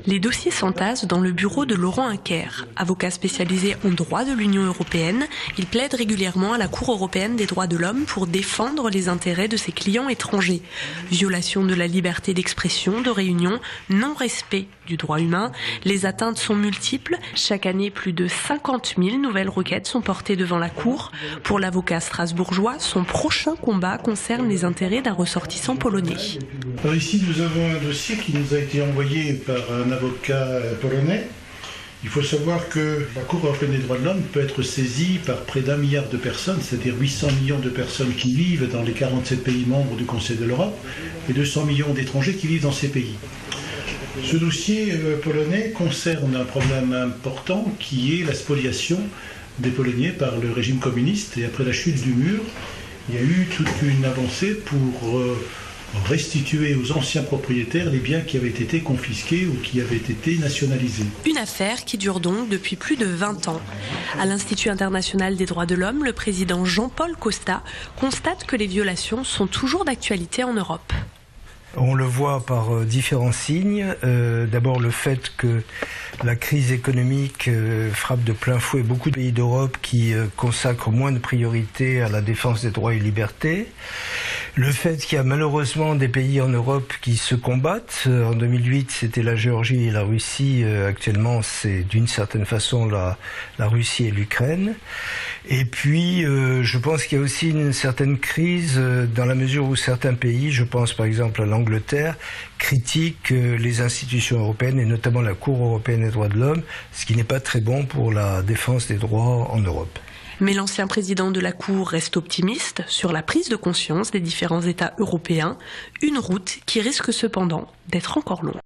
Les dossiers s'entassent dans le bureau de Laurent Inker. Avocat spécialisé en droit de l'Union européenne, il plaide régulièrement à la Cour européenne des droits de l'homme pour défendre les intérêts de ses clients étrangers. Violation de la liberté d'expression, de réunion, non-respect du droit humain. Les atteintes sont multiples. Chaque année, plus de 50 000 nouvelles requêtes sont portées devant la Cour. Pour l'avocat strasbourgeois, son prochain combat concerne les intérêts d'un ressortissant polonais. Alors ici, nous avons un dossier qui nous a été envoyé par un avocat polonais. Il faut savoir que la Cour européenne des droits de l'homme peut être saisie par près d'1 milliard de personnes, c'est-à-dire 800 millions de personnes qui vivent dans les 47 pays membres du Conseil de l'Europe et 200 millions d'étrangers qui vivent dans ces pays. Ce dossier polonais concerne un problème important qui est la spoliation des Polonais par le régime communiste. Et après la chute du mur, il y a eu toute une avancée pour restituer aux anciens propriétaires les biens qui avaient été confisqués ou qui avaient été nationalisés. Une affaire qui dure donc depuis plus de 20 ans. À l'Institut international des droits de l'homme, le président Jean-Paul Costa constate que les violations sont toujours d'actualité en Europe. On le voit par différents signes. D'abord le fait que la crise économique frappe de plein fouet beaucoup de pays d'Europe qui consacrent moins de priorité à la défense des droits et libertés. Le fait qu'il y a malheureusement des pays en Europe qui se combattent. En 2008, c'était la Géorgie et la Russie. Actuellement, c'est d'une certaine façon la Russie et l'Ukraine. Et puis, je pense qu'il y a aussi une certaine crise dans la mesure où certains pays, je pense par exemple à l'Angleterre, critiquent les institutions européennes et notamment la Cour européenne des droits de l'homme, ce qui n'est pas très bon pour la défense des droits en Europe. Mais l'ancien président de la Cour reste optimiste sur la prise de conscience des différents États européens, une route qui risque cependant d'être encore longue.